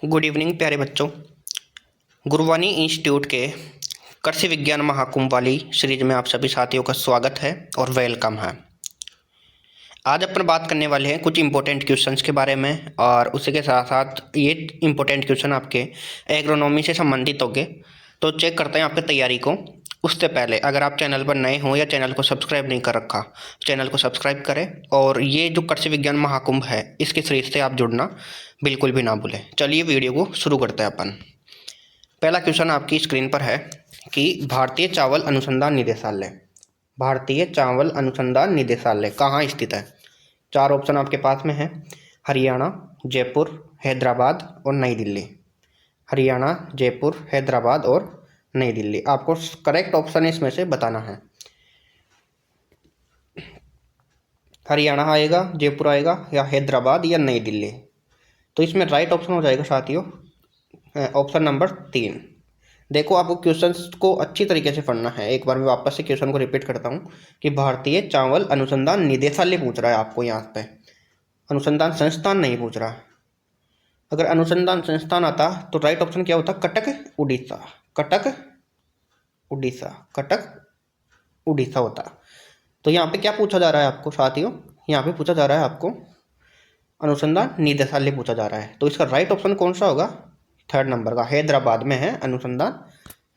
Good evening प्यारे बच्चों। Gurwani institute के कृषि विज्ञान महाकुंभ वाली सीरीज में आप सभी साथियों का स्वागत है और वेलकम है। आज अपन बात करने वाले हैं कुछ इंपॉर्टेंट क्वेश्चंस के बारे में और उसी के साथ साथ ये इंपॉर्टेंट क्वेश्चन आपके एग्रोनॉमी से संबंधित होंगे। तो चेक करते हैं आपकी तैयारी को। उससे पहले अगर आप चैनल पर नए हो या चैनल को सब्सक्राइब नहीं कर रखा, चैनल को सब्सक्राइब करें और ये जो कृषि विज्ञान महाकुंभ है इसकी सीरीज से आप जुड़ना बिल्कुल भी ना भूलें। चलिए वीडियो को शुरू करते हैं अपन। पहला क्वेश्चन आपकी स्क्रीन पर है कि भारतीय चावल अनुसंधान निदेशालय, भारतीय चावल अनुसंधान निदेशालय कहाँ स्थित है। चार ऑप्शन आपके पास में है, हरियाणा, जयपुर, हैदराबाद और नई दिल्ली। हरियाणा, जयपुर, हैदराबाद और नई दिल्ली। आपको करेक्ट ऑप्शन इसमें से बताना है। हरियाणा आएगा, जयपुर आएगा या हैदराबाद या नई दिल्ली। तो इसमें राइट ऑप्शन हो जाएगा साथियों ऑप्शन नंबर 3। देखो आपको क्वेश्चंस को अच्छी तरीके से पढ़ना है। एक बार मैं वापस से क्वेश्चन को रिपीट करता हूँ कि भारतीय चावल अनुसंधान निदेशालय पूछ रहा है आपको, यहाँ पे अनुसंधान संस्थान नहीं पूछ रहा। अगर अनुसंधान संस्थान आता तो राइट ऑप्शन क्या होता, कटक उड़ीसा, कटक उड़ीसा, कटक उड़ीसा होता। तो यहाँ पे क्या पूछा जा रहा है आपको साथियों, यहाँ पे पूछा जा रहा है आपको अनुसंधान निदेशालय पूछा जा रहा है। तो इसका राइट ऑप्शन कौन सा होगा, 3rd नंबर का, हैदराबाद में है अनुसंधान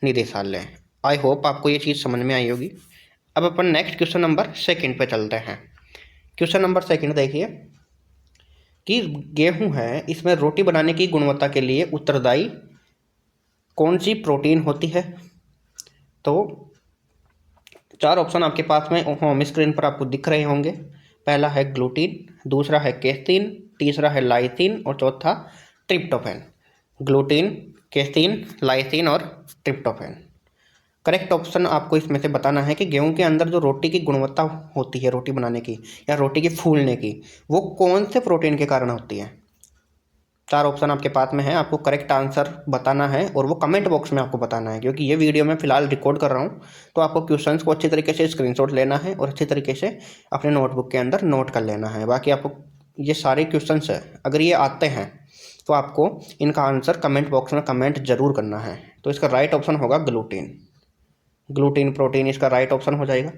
निदेशालय। आई होप आपको ये चीज़ समझ में आई होगी। अब अपन नेक्स्ट क्वेश्चन नंबर 2 पे चलते हैं। क्वेश्चन नंबर 2 देखिए कि गेहूं है, इसमें रोटी बनाने की गुणवत्ता के लिए उत्तरदायी कौन सी प्रोटीन होती है। तो 4 ऑप्शन आपके पास में होम स्क्रीन पर आपको दिख रहे होंगे। पहला है ग्लूटीन, दूसरा है केसीन, तीसरा है लाइसिन और चौथा ट्रिप्टोफैन। ग्लूटीन, केसीन, लाइसिन और ट्रिप्टोफैन। करेक्ट ऑप्शन आपको इसमें से बताना है कि गेहूं के अंदर जो रोटी की गुणवत्ता होती है रोटी बनाने की या रोटी की फूलने की, वो कौन से प्रोटीन के कारण होती है। 4 ऑप्शन आपके पास में है, आपको करेक्ट आंसर बताना है और वो कमेंट बॉक्स में आपको बताना है। क्योंकि ये वीडियो मैं फिलहाल रिकॉर्ड कर रहा हूँ, तो आपको क्वेश्चंस को अच्छी तरीके से स्क्रीनशॉट लेना है और अच्छी तरीके से अपने नोटबुक के अंदर नोट कर लेना है। बाकी आपको ये सारे क्वेश्चंस है, अगर ये आते हैं तो आपको इनका आंसर कमेंट बॉक्स में कमेंट जरूर करना है। तो इसका राइट ऑप्शन होगा ग्लूटीन, ग्लूटीन प्रोटीन इसका राइट ऑप्शन हो जाएगा।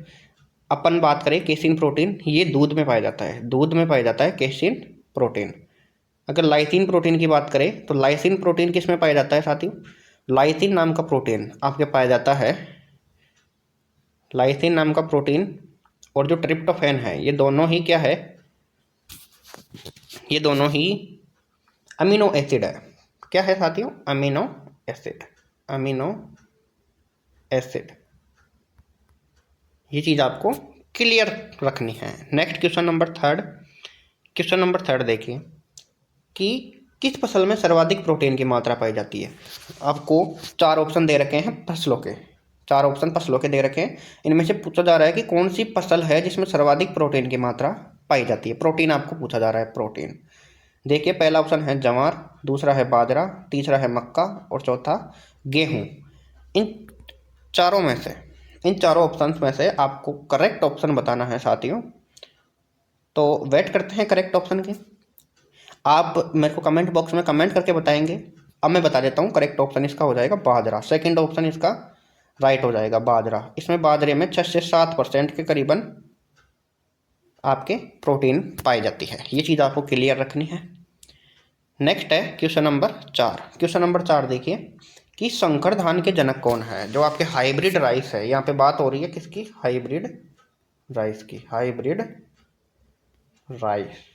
अपन बात करें केसिन प्रोटीन, ये दूध में पाया जाता है, दूध में पाया जाता है केसिन प्रोटीन। अगर लाइसिन प्रोटीन की बात करें तो लाइसिन प्रोटीन किस में पाया जाता है साथियों, लाइसिन नाम का प्रोटीन आपके पाया जाता है, लाइसिन नाम का प्रोटीन और जो ट्रिप्टोफैन है, ये दोनों ही क्या है, ये दोनों ही अमीनो एसिड है। क्या है साथियों, अमीनो एसिड, अमीनो एसिड। ये चीज़ आपको क्लियर रखनी है। Next question number 3, question number 3 देखिए कि किस फसल में सर्वाधिक प्रोटीन की मात्रा पाई जाती है। आपको 4 ऑप्शन दे रखे हैं फसलों के, 4 ऑप्शन फसलों के दे रखे हैं। इनमें से पूछा जा रहा है कि कौन सी फसल है जिसमें सर्वाधिक प्रोटीन की मात्रा पाई जाती है। प्रोटीन आपको पूछा जा रहा है, प्रोटीन। देखिए पहला ऑप्शन है जवार, दूसरा है बाजरा, तीसरा है मक्का और चौथा गेहूँ। इन चारों में से, इन चारों ऑप्शन में से आपको करेक्ट ऑप्शन बताना है साथियों। तो वेट करते हैं करेक्ट ऑप्शन की। आप मेरे को कमेंट बॉक्स में कमेंट करके बताएंगे। अब मैं बता देता हूँ, करेक्ट ऑप्शन इसका हो जाएगा बाजरा। 2nd ऑप्शन इसका राइट हो जाएगा बाजरा। इसमें बाजरे में 6 से 7% के करीबन आपके प्रोटीन पाई जाती है। ये चीज़ आपको क्लियर रखनी है। नेक्स्ट है क्वेश्चन नंबर 4। क्वेश्चन नंबर 4 देखिए कि संकर धान के जनक कौन है। जो आपके हाइब्रिड राइस है, यहाँ पे बात हो रही है किसकी, हाइब्रिड राइस की, हाइब्रिड राइस,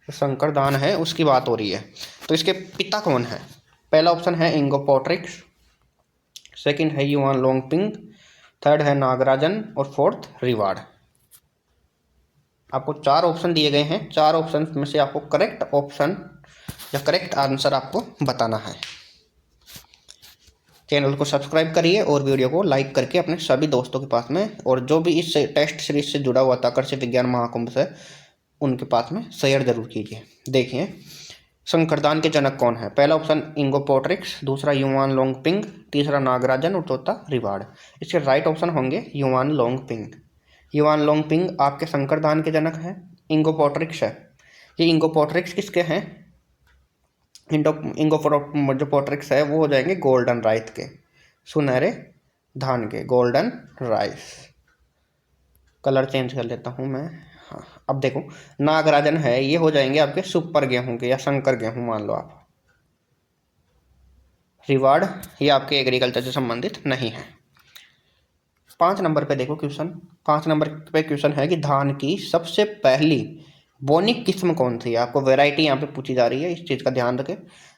संकर धान है उसकी बात हो रही है। तो इसके पिता कौन है। पहला ऑप्शन है इंगो पोट्रिक्स, 2nd है युआन लोंगपिंग, 3rd है नागराजन और 4th रिवाड़। आपको 4 ऑप्शन दिए गए हैं, 4 ऑप्शन में से आपको करेक्ट ऑप्शन या करेक्ट आंसर आपको बताना है। चैनल को सब्सक्राइब करिए और वीडियो को लाइक करके अपने सभी दोस्तों के पास में, और जो भी इस टेस्ट सीरीज से जुड़ा हुआ था कृषि विज्ञान महाकुंभ से, उनके पास में शेयर जरूर कीजिए। देखिए संकरदान के जनक कौन है। पहला ऑप्शन इंगो पोट्रिक्स, दूसरा युआन लोंगपिंग, तीसरा नागराजन और चौथा रिवाड़। इसके राइट ऑप्शन होंगे युआन लोंगपिंग। युआन लोंगपिंग आपके संकरदान के जनक हैं। इंगो पोट्रिक्स है, ये इंगो पोट्रिक्स किसके हैं, जो पोट्रिक्स है वो हो जाएंगे गोल्डन राइस के, सुनहरे धान के, गोल्डन राइस। कलर चेंज कर लेता हूँ मैं। हाँ, अब देखो नागराजन है, ये हो जाएंगे आपके सुपर गेहूं के या शंकर गेहूं मान लो आप। रिवार्ड ये आपके एग्रीकल्चर से संबंधित नहीं है। 5 नंबर पे देखो क्वेश्चन। 5 नंबर पे क्वेश्चन है कि धान की सबसे पहली बोनी किस्म कौन सी है। आपको वैरायटी यहाँ पे पूछी जा रही है, इस चीज़ का ध्यान रखें।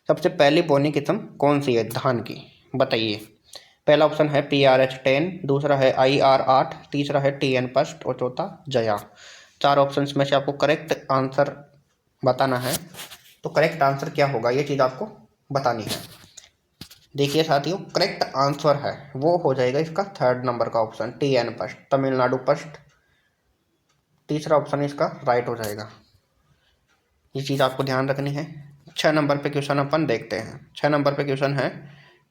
सबसे पहली बोनी किस्म कौन सी है धान की, बताइए। पहला ऑप्शन है PRH10, दूसरा है IR8, तीसरा है TN फर्स्ट और चौथा जया। 4 ऑप्शंस में से आपको करेक्ट आंसर बताना है। तो करेक्ट आंसर क्या होगा ये चीज़ आपको बतानी है। देखिए साथियों, करेक्ट आंसर है वो हो जाएगा इसका 3rd नंबर का option, TN first, Tamil Nadu first. तीसरा ऑप्शन इसका राइट हो जाएगा। ये चीज़ आपको ध्यान रखनी है। 6 नंबर पे क्वेश्चन अपन देखते हैं। 6 नंबर पे क्वेश्चन है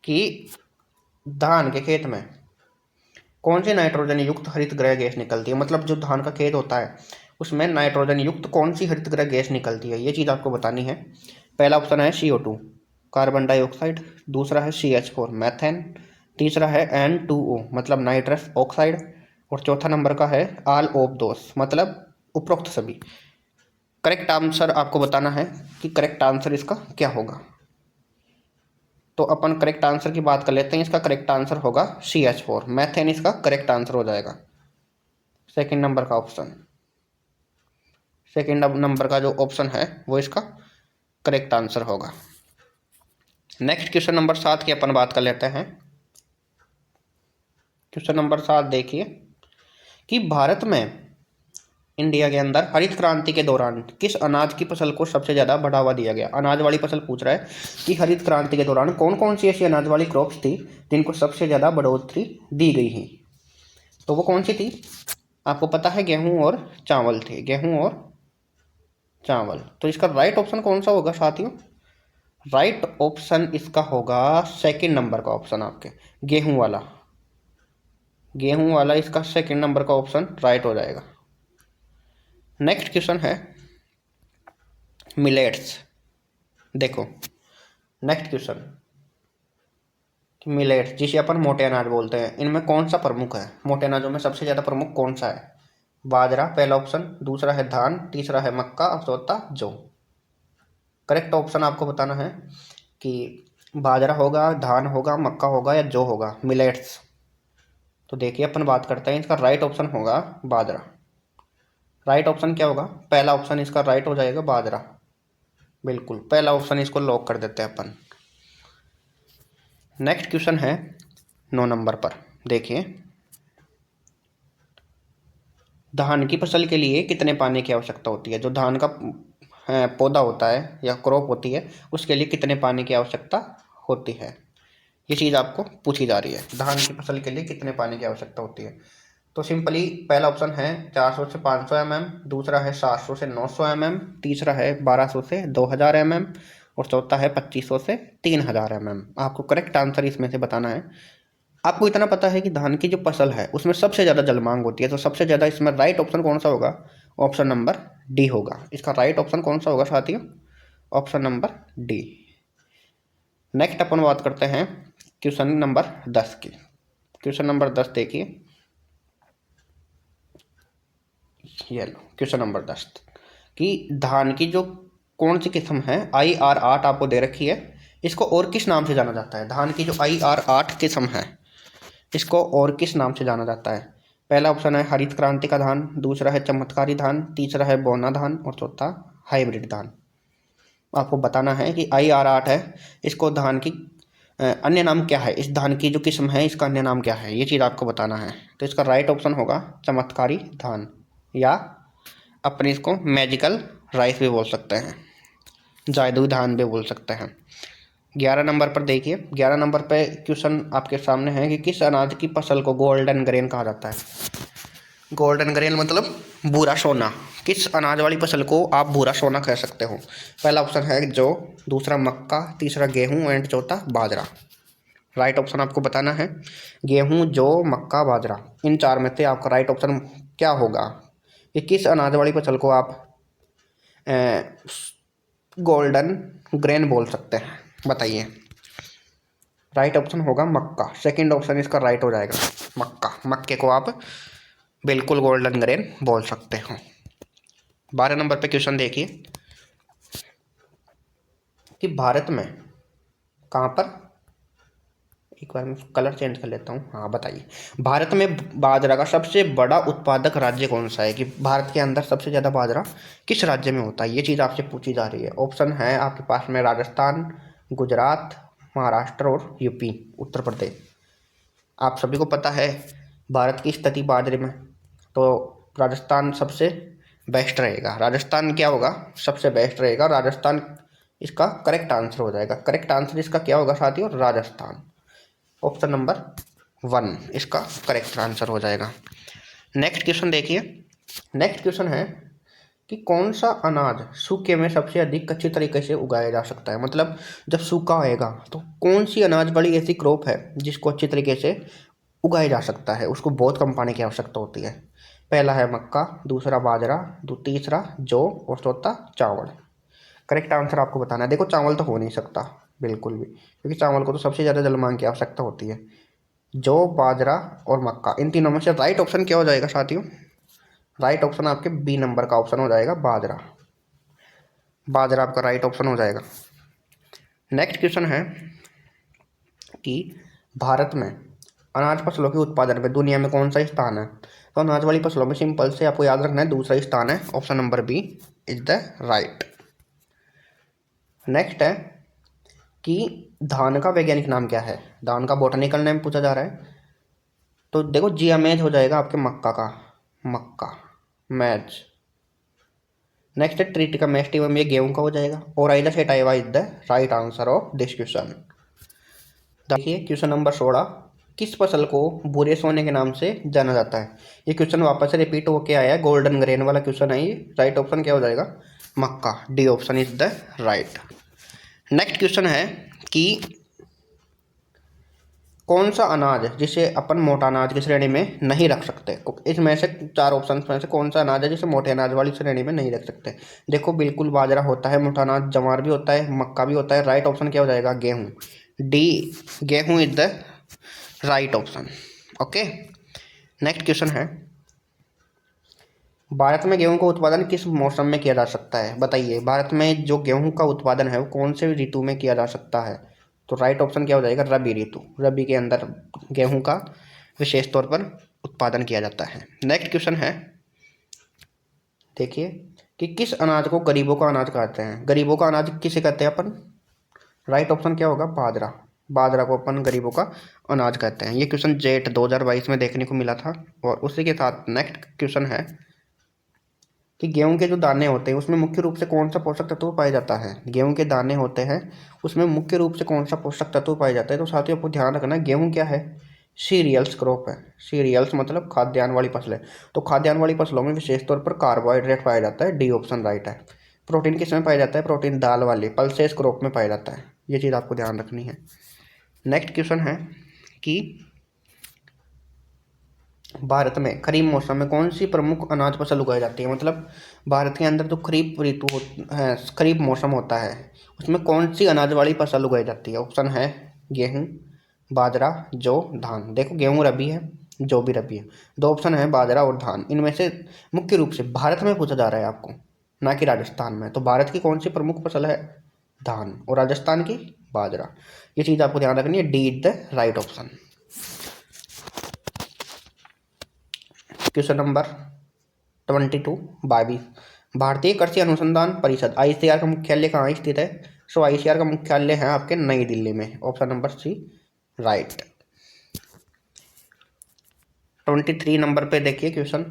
कि धान के खेत में कौन सी नाइट्रोजन युक्त हरितगृह गैस निकलती है। मतलब जो धान का खेत होता है उसमें नाइट्रोजन युक्त कौन सी हरितगृह गैस निकलती है, ये चीज़ आपको बतानी है। पहला ऑप्शन है CO2, कार्बन डाइऑक्साइड, दूसरा है CH4, मैथेन, तीसरा है N2O मतलब नाइट्रस ऑक्साइड, और चौथा नंबर का है ऑल ऑफ दोस मतलब उपरोक्त सभी। करेक्ट आंसर आपको बताना है कि करेक्ट आंसर इसका क्या होगा। तो अपन करेक्ट आंसर की बात कर लेते हैं। इसका करेक्ट आंसर होगा CH4, मैथेन इसका करेक्ट आंसर हो जाएगा। सेकंड नंबर का ऑप्शन, सेकंड नंबर का जो ऑप्शन है वो इसका करेक्ट आंसर होगा। नेक्स्ट क्वेश्चन नंबर 7 की अपन बात कर लेते हैं। क्वेश्चन नंबर 7 देखिए कि भारत में, इंडिया के अंदर हरित क्रांति के दौरान किस अनाज की फसल को सबसे ज़्यादा बढ़ावा दिया गया। अनाज वाली फसल पूछ रहा है कि हरित क्रांति के दौरान कौन कौन सी ऐसी अनाज वाली क्रॉप्स थी जिनको सबसे ज़्यादा बढ़ोतरी दी गई है। तो वो कौन सी थी, आपको पता है गेहूं और चावल थे, गेहूं और चावल। तो इसका राइट ऑप्शन कौन सा होगा साथियों, राइट ऑप्शन इसका होगा सेकंड नंबर का ऑप्शन, आपके गेहूं वाला। गेहूं वाला इसका सेकंड नंबर का ऑप्शन राइट हो जाएगा। नेक्स्ट क्वेश्चन है मिलेट्स। देखो नेक्स्ट क्वेश्चन, मिलेट्स जिसे अपन मोटे अनाज बोलते हैं, इनमें कौन सा प्रमुख है। मोटे अनाजों में सबसे ज़्यादा प्रमुख कौन सा है। बाजरा पहला ऑप्शन, दूसरा है धान, तीसरा है मक्का और चौथा जौ। करेक्ट ऑप्शन आपको बताना है कि बाजरा होगा, धान होगा, मक्का होगा या जौ होगा, मिलेट्स। तो देखिए अपन बात करते हैं, इसका राइट ऑप्शन होगा बाजरा। राइट ऑप्शन क्या होगा, पहला ऑप्शन इसका राइट हो जाएगा बाजरा। बिल्कुल पहला ऑप्शन इसको लॉक कर देते हैं अपन। नेक्स्ट क्वेश्चन है 9 नंबर पर। देखिए धान की फसल के लिए कितने पानी की आवश्यकता होती है। जो धान का पौधा होता है या क्रॉप होती है उसके लिए कितने पानी की आवश्यकता होती है, ये चीज़ आपको पूछी जा रही है। धान की फसल के लिए कितने पानी की आवश्यकता होती है। तो सिंपली पहला ऑप्शन है 400 से 500 mm, दूसरा है 700 से 900 mm, तीसरा है 1200 से 2000 mm और चौथा है 2500 से 3000 mm। आपको करेक्ट आंसर इसमें से बताना है। आपको इतना पता है कि धान की जो फसल है उसमें सबसे ज़्यादा जल मांग होती है, तो सबसे ज़्यादा इसमें राइट ऑप्शन कौन सा होगा, ऑप्शन नंबर डी होगा। इसका राइट ऑप्शन कौन सा होगा साथियों, ऑप्शन नंबर डी। नेक्स्ट अपन बात करते हैं क्वेश्चन नंबर 10 की। क्वेश्चन नंबर 10 देखिए, ये लो क्वेश्चन नंबर 10 कि धान की जो कौन सी किस्म है IR8 आपको दे रखी है, इसको और किस नाम से जाना जाता है। धान की जो IR8 किस्म है इसको और किस नाम से जाना जाता है। पहला ऑप्शन है हरित क्रांति का धान, दूसरा है चमत्कारी धान, तीसरा है बोना धान और चौथा हाइब्रिड धान। आपको बताना है कि IR8 है, इसको धान की अन्य नाम क्या है, इस धान की जो किस्म है इसका अन्य नाम क्या है, ये चीज़ आपको बताना है। तो इसका राइट ऑप्शन होगा चमत्कारी धान, या अपने इसको मैजिकल राइस भी बोल सकते हैं, जादुई धान भी बोल सकते हैं। 11 नंबर पर देखिए, 11 नंबर पे क्वेश्चन आपके सामने है कि किस अनाज की फसल को गोल्डन ग्रेन कहा जाता है। गोल्डन ग्रेन मतलब भूरा सोना। किस अनाज वाली फसल को आप भूरा सोना कह सकते हो। पहला ऑप्शन है जौ, दूसरा मक्का, तीसरा गेहूं एंड चौथा बाजरा। राइट ऑप्शन आपको बताना है, गेहूं, जौ, मक्का, बाजरा, इन चार में से आपका राइट ऑप्शन क्या होगा कि किस अनाज वाली फसल को आप गोल्डन ग्रेन बोल सकते हैं। बताइए, राइट ऑप्शन होगा मक्का। सेकंड ऑप्शन इसका राइट हो जाएगा, मक्का। मक्के को आप बिल्कुल गोल्डन ग्रेन बोल सकते हो। 12 नंबर पे क्वेश्चन देखिए कि भारत में कहाँ पर, एक बार मैं कलर चेंज कर लेता हूँ। हाँ बताइए, भारत में बाजरा का सबसे बड़ा उत्पादक राज्य कौन सा है, कि भारत के अंदर सबसे ज़्यादा बाजरा किस राज्य में होता है, ये चीज़ आपसे पूछी जा रही है। ऑप्शन है आपके पास में राजस्थान, गुजरात, महाराष्ट्र और यूपी, उत्तर प्रदेश। आप सभी को पता है भारत की स्थिति बाजरे में, तो राजस्थान सबसे बेस्ट रहेगा। राजस्थान क्या होगा, सबसे बेस्ट रहेगा राजस्थान, इसका करेक्ट आंसर हो जाएगा। करेक्ट आंसर इसका क्या होगा साथियों, राजस्थान। ऑप्शन नंबर 1 इसका करेक्ट आंसर हो जाएगा। नेक्स्ट क्वेश्चन देखिए। नेक्स्ट क्वेश्चन है कि कौन सा अनाज सूखे में सबसे अधिक अच्छी तरीके से उगाया जा सकता है। मतलब जब सूखा होएगा तो कौन सी अनाज बड़ी ऐसी क्रॉप है जिसको अच्छी तरीके से उगाया जा सकता है, उसको बहुत कम पानी की आवश्यकता होती है। पहला है मक्का, दूसरा बाजरा, तीसरा जौ और चौथा चावल। करेक्ट आंसर आपको बताना है। देखो चावल तो हो नहीं सकता बिल्कुल भी, क्योंकि चावल को तो सबसे ज़्यादा जलमांग की आवश्यकता होती है। जौ, बाजरा और मक्का, इन तीनों में से राइट ऑप्शन क्या हो जाएगा साथियों, राइट ऑप्शन आपके बी नंबर का ऑप्शन हो जाएगा, बाजरा। बाजरा आपका राइट ऑप्शन हो जाएगा। नेक्स्ट क्वेश्चन है कि भारत में अनाज फसलों के उत्पादन में दुनिया में कौन सा स्थान है। तो अनाज वाली फसलों में सिंपल से आपको याद रखना है, दूसरा स्थान है। Option number B is the right. Next है कि धान का वैज्ञानिक नाम क्या है। धान का बॉटनिकल नेम पूछा जा रहा है, तो देखो जियामेज हो जाएगा आपके मक्का का, मक्का मैज। नेक्स्ट है ट्रिटिका मेस्टिवम, ये गेहूं का हो जाएगा। और आइजा सेटाइवा is the right answer of this question. देखिए क्वेश्चन नंबर 16, किस फसल को भूरे सोने के नाम से जाना जाता है। ये क्वेश्चन वापस से रिपीट होके आया है, गोल्डन ग्रेन वाला क्वेश्चन है ये। राइट ऑप्शन क्या हो जाएगा, मक्का। D option is the right. Next question है कि कौन सा अनाज जिसे अपन मोटा अनाज की श्रेणी में नहीं रख सकते। इसमें से 4 ऑप्शन में से कौन सा अनाज है जिसे मोटे अनाज वाली श्रेणी में नहीं रख सकते। देखो बिल्कुल बाजरा होता है मोटा अनाज, जवार भी होता है, मक्का भी होता है। राइट ऑप्शन क्या हो जाएगा, गेहूँ। डी गेहूँ is the right option. Okay. Next question है, भारत में गेहूं का उत्पादन किस मौसम में किया जा सकता है। बताइए, भारत में जो गेहूं का उत्पादन है वो कौन से ऋतु में किया जा सकता है। तो राइट ऑप्शन क्या हो जाएगा, रबी ऋतु। रबी के अंदर गेहूं का विशेष तौर पर उत्पादन किया जाता है। नेक्स्ट क्वेश्चन है, देखिए कि किस अनाज को गरीबों का अनाज कहते हैं। गरीबों का अनाज किसे कहते हैं अपन, राइट ऑप्शन क्या होगा, बाजरा। बाजरा को अपन गरीबों का अनाज कहते हैं। ये क्वेश्चन जेट 2022 में देखने को मिला था। और उसी के साथ नेक्स्ट क्वेश्चन है कि गेहूं के जो दाने होते हैं उसमें मुख्य रूप से कौन सा पोषक तत्व पाया जाता है। गेहूं के दाने होते हैं उसमें मुख्य रूप से कौन सा पोषक तत्व पाया जाता है। तो साथियों आपको ध्यान रखना, गेहूं क्या है, सीरियल्स क्रॉप है। सीरियल्स मतलब खाद्यान्न वाली फसलें। तो खाद्यान्न वाली फसलों में विशेष तौर पर कार्बोहाइड्रेट पाया जाता है। डी ऑप्शन राइट है। प्रोटीन किस में पाया जाता है, प्रोटीन दाल वाली पल्सेस क्रॉप में पाया जाता है। ये चीज़ आपको ध्यान रखनी है। नेक्स्ट क्वेश्चन है कि भारत में खरीफ मौसम में कौन सी प्रमुख अनाज फसल उगाई जाती है। मतलब भारत के अंदर जो खरीफ ऋतु है, खरीफ मौसम होता है, उसमें कौन सी अनाज वाली फसल उगाई जाती है। ऑप्शन है गेहूं, बाजरा, जौ, धान। देखो गेहूं रबी है, जौ भी रबी है। 2 ऑप्शन है बाजरा और धान। इनमें से मुख्य रूप से भारत में पूछा जा रहा है आपको, ना कि राजस्थान में। तो भारत की कौन सी प्रमुख फसल है, धान, और राजस्थान की बाजरा। ये चीज़ आपको ध्यान रखनी है। D is the right option. Question number 22 भारतीय कृषि अनुसंधान परिषद आईसीआर का मुख्यालय कहाँ स्थित है। सो आईसीआर का मुख्यालय है आपके नई दिल्ली में। Option number C right. 23 नंबर पे देखिए क्वेश्चन।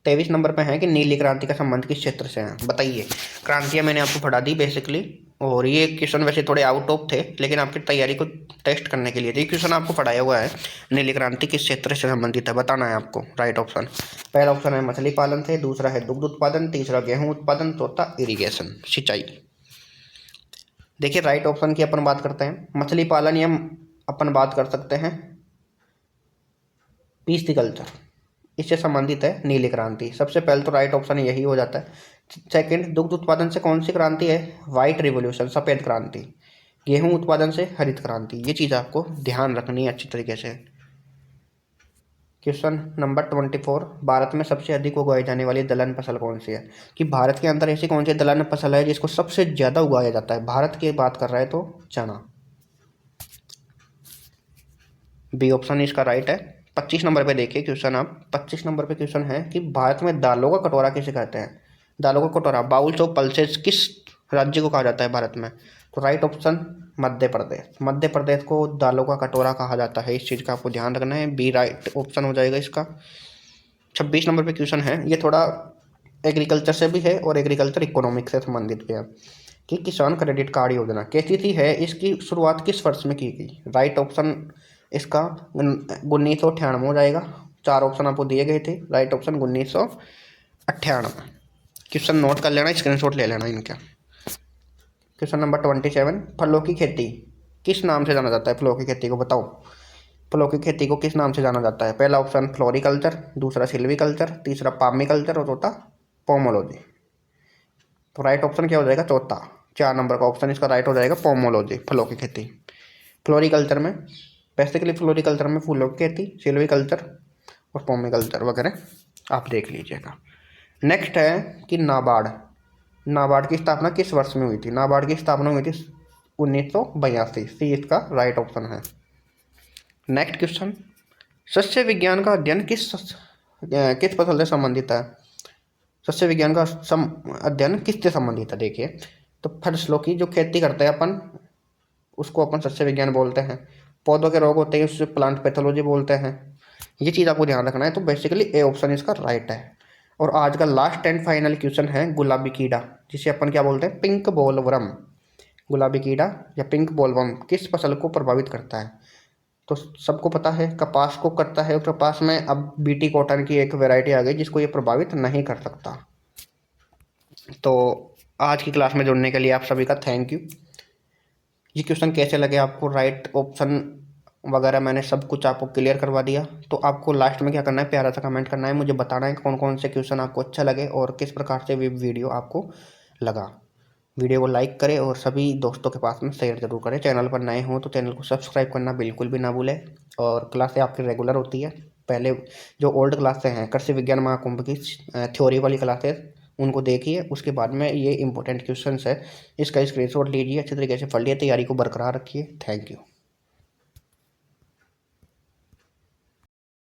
23 नंबर पे है कि नीली क्रांति का संबंध किस क्षेत्र से है। बताइए, क्रांतियाँ मैंने आपको पढ़ा दी बेसिकली, और ये क्वेश्चन वैसे थोड़े आउट ऑफ थे लेकिन आपकी तैयारी को टेस्ट करने के लिए ये क्वेश्चन आपको पढ़ाया हुआ है। नीली क्रांति किस क्षेत्र से संबंधित है, बताना है आपको। राइट ऑप्शन, पहला ऑप्शन है मछली पालन से, दूसरा है दुग्ध उत्पादन, तीसरा गेहूं उत्पादन, चौथा इरिगेशन सिंचाई। देखिए राइट ऑप्शन की अपन बात करते हैं, मछली पालन या अपन बात कर सकते हैं पीस्टिकल्चर, इससे संबंधित है नीली क्रांति। सबसे पहले तो राइट ऑप्शन यही हो जाता है सेकंड, दुग्ध उत्पादन से कौन सी क्रांति है? वाइट रिवॉल्यूशन, सफ़ेद क्रांति। गेहूं उत्पादन से हरित क्रांति। ये चीज़ आपको ध्यान रखनी है अच्छी तरीके से। क्वेश्चन नंबर 24, भारत में सबसे अधिक उगाई जाने वाली दलहन फसल कौन सी है? कि भारत के अंदर ऐसी कौन सी दलहन फसल है जिसको सबसे ज़्यादा उगाया जाता है? भारत की बात कर रहा है तो चना। बी ऑप्शन इसका राइट है। 25 नंबर पे देखिए क्वेश्चन आप। 25 नंबर पे क्वेश्चन है कि भारत में दालों का कटोरा किसे कहते हैं? दालों का कटोरा, बाउल्स ऑफ पल्सेस, किस राज्य को कहा जाता है भारत में? तो राइट ऑप्शन मध्य प्रदेश। मध्य प्रदेश को दालों का कटोरा कहा जाता है। इस चीज़ का आपको ध्यान रखना है। बी राइट ऑप्शन हो जाएगा इसका। 26 नंबर पे क्वेश्चन है, ये थोड़ा एग्रीकल्चर से भी है और एग्रीकल्चर इकोनॉमिक से संबंधित भी है, कि किसान क्रेडिट कार्ड योजना कैसी थी है, इसकी शुरुआत किस वर्ष में की गई? राइट ऑप्शन इसका 1998 हो जाएगा। 4 ऑप्शन आपको दिए गए थे, राइट ऑप्शन 1998। क्वेश्चन नोट कर लेना, स्क्रीनशॉट ले लेना इनका। क्वेश्चन नंबर 27, फलों की खेती किस नाम से जाना जाता है? फलों की खेती को बताओ। फलों की खेती को किस नाम से जाना जाता है? पहला ऑप्शन फ्लोरिकल्चर, दूसरा सिल्वीकल्चर, तीसरा पामिकल्चर और चौथा पोमोलॉजी। तो राइट ऑप्शन क्या हो जाएगा? चौथा। 4 नंबर का ऑप्शन इसका राइट हो जाएगा पोमोलॉजी, फलों की खेती। फ्लोरिकल्चर में, बेसिकली फ्लोरिकल्चर में फूलों की खेती, सिल्वीकल्चर और पोमिकल्चर वगैरह आप देख लीजिएगा। नेक्स्ट है कि नाबार्ड। नाबार्ड की स्थापना किस वर्ष में हुई थी? नाबार्ड की स्थापना हुई थी 1982। सी इसका राइट ऑप्शन है। नेक्स्ट क्वेश्चन, सस्य विज्ञान का अध्ययन किस फसल से संबंधित है? सस्य विज्ञान का अध्ययन किससे संबंधित है? देखिए, तो फसलों की जो खेती करते हैं अपन, उसको अपन सस्य विज्ञान बोलते हैं। पौधों के रोग होते हैं, उससे प्लांट पैथोलॉजी बोलते हैं। ये चीज़ आपको ध्यान रखना है। तो बेसिकली ए ऑप्शन इसका राइट है। और आज का लास्ट एंड फाइनल क्वेश्चन है गुलाबी कीड़ा, जिसे अपन क्या बोलते हैं? Pink bollworm. गुलाबी कीड़ा या पिंक बॉलवर्म किस फसल को प्रभावित करता है? तो सबको पता है कपास को करता है, और कपास में अब बीटी कॉटन की एक वैरायटी आ गई जिसको ये प्रभावित नहीं कर सकता। तो आज की क्लास में जुड़ने के लिए आप सभी का थैंक यू। ये क्वेश्चन कैसे लगे आपको? राइट ऑप्शन वगैरह मैंने सब कुछ आपको क्लियर करवा दिया। तो आपको लास्ट में क्या करना है? प्यारा सा कमेंट करना है, मुझे बताना है कौन कौन से क्वेश्चन आपको अच्छा लगे और किस प्रकार से वीडियो आपको लगा। वीडियो को लाइक करें और सभी दोस्तों के पास में शेयर जरूर करें। चैनल पर नए हों तो चैनल को सब्सक्राइब करना बिल्कुल भी ना भूलें। और क्लासें आपकी रेगुलर होती है। पहले जो ओल्ड क्लासें हैं कृषि विज्ञान महाकुंभ की थ्योरी वाली क्लासेस, उनको देखिए। उसके बाद में ये इंपॉर्टेंट क्वेश्चन है, इसका स्क्रीनशॉट लीजिए, अच्छी तरीके से पढ़िए, तैयारी को बरकरार रखिए। Thank you.